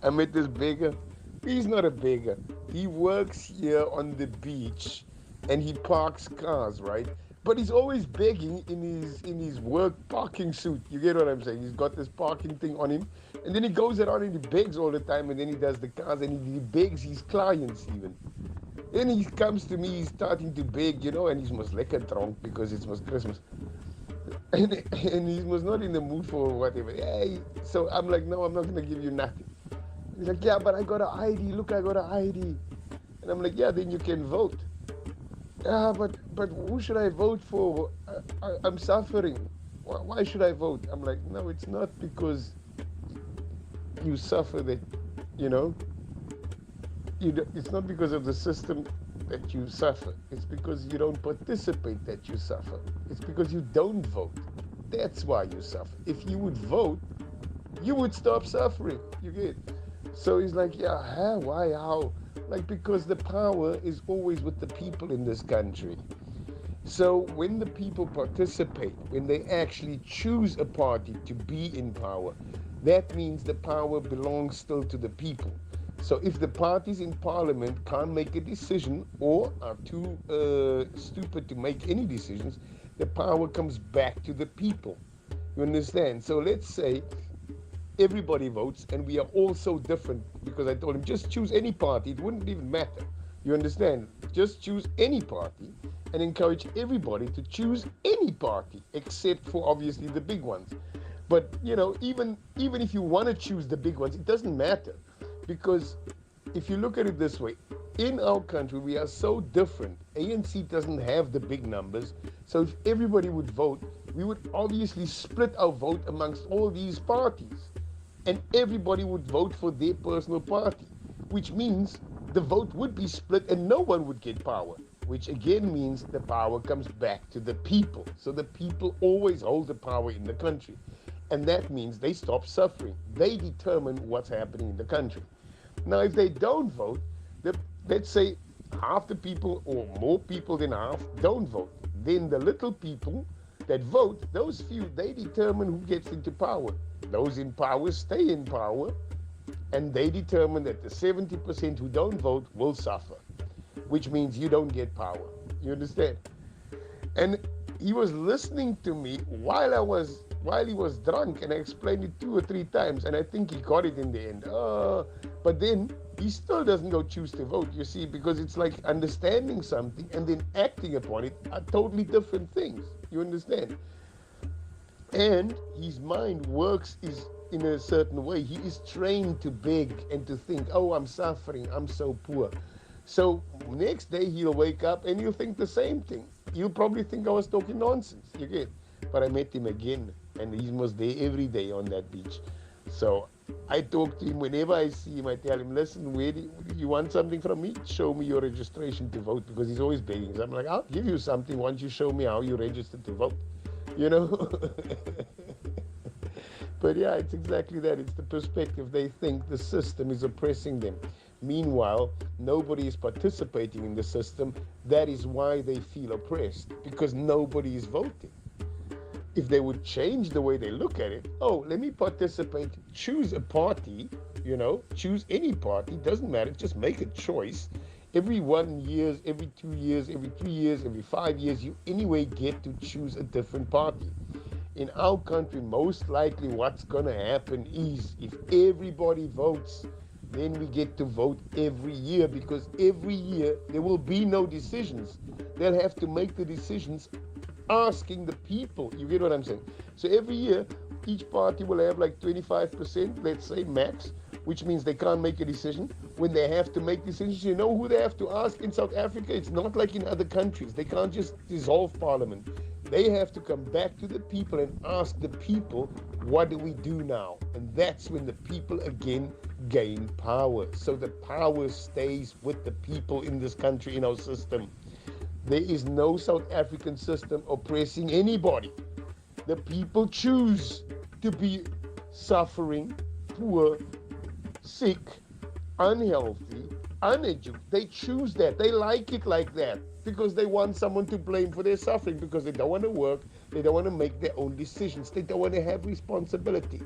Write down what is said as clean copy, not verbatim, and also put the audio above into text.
I met this beggar. He's not a beggar. He works here on the beach and he parks cars, right? But he's always begging in his work parking suit. You get what I'm saying? He's got this parking thing on him. And then he goes around and he begs all the time, and then he does the cars and he begs his clients even. Then he comes to me, he's starting to beg, and he's most lekker drunk because it's most Christmas. And he was not in the mood for whatever. Hey, so I'm like, no, I'm not gonna give you nothing. He's like, yeah, but I got an ID. Look, I got an ID. And I'm like, yeah, then you can vote. Yeah, but who should I vote for? I'm suffering. Why should I vote? I'm like, no, it's not because you suffer that, you know. It's not because of the system that you suffer. It's because you don't participate that you suffer. It's because you don't vote. That's why you suffer. If you would vote, you would stop suffering. You get? So he's like, yeah, huh? Why? How? Like, because the power is always with the people in this country. So when the people participate, when they actually choose a party to be in power, that means the power belongs still to the people. So if the parties in parliament can't make a decision or are too stupid to make any decisions, the power comes back to the people. You understand? So let's say everybody votes and we are all so different, because I told him just choose any party, it wouldn't even matter. You understand? Just choose any party and encourage everybody to choose any party except for obviously the big ones. But even if you want to choose the big ones, it doesn't matter, because if you look at it this way, in our country we are so different. ANC doesn't have the big numbers, so if everybody would vote, we would obviously split our vote amongst all these parties, and everybody would vote for their personal party, which means the vote would be split and no one would get power, which again means the power comes back to the people. So the people always hold the power in the country. And that means they stop suffering. They determine what's happening in the country. Now, if they don't vote, let's say half the people or more people than half don't vote. Then the little people that vote, those few, they determine who gets into power. Those in power stay in power, and they determine that the 70% who don't vote will suffer, which means you don't get power. You understand? And he was listening to me while he was drunk, and I explained it 2 or 3 times, and I think he got it in the end. But then he still doesn't go choose to vote, you see, because it's like understanding something and then acting upon it are totally different things. You understand? And his mind works in a certain way. He is trained to beg and to think, oh, I'm suffering, I'm so poor. So next day he'll wake up and he'll think the same thing. You'll probably think I was talking nonsense, you get? But I met him again, and he was there every day on that beach. So I talk to him whenever I see him. I tell him, listen, where do you want something from me? Show me your registration to vote, because he's always begging. So I'm like, I'll give you something once you show me how you registered to vote, But yeah, it's exactly that. It's the perspective. They think the system is oppressing them. Meanwhile, nobody is participating in the system. That is why they feel oppressed, because nobody is voting. If they would change the way they look at it, oh, let me participate, choose a party, choose any party, doesn't matter, just make a choice. Every 1 year, every 2 years, every 3 years, every 5 years, you anyway get to choose a different party. In our country, most likely what's going to happen is if everybody votes, then we get to vote every year, because every year there will be no decisions. They'll have to make the decisions asking the people. You get what I'm saying? So every year, each party will have like 25%, let's say max, which means they can't make a decision. When they have to make decisions, you know who they have to ask in South Africa? It's not like in other countries. They can't just dissolve parliament. They have to come back to the people and ask the people, what do we do now? And that's when the people again gain power. So the power stays with the people in this country, in our system. There is no South African system oppressing anybody. The people choose to be suffering, poor, sick, unhealthy, uneducated. They choose that. They like it like that because they want someone to blame for their suffering, because they don't want to work, they don't want to make their own decisions, they don't want to have responsibility.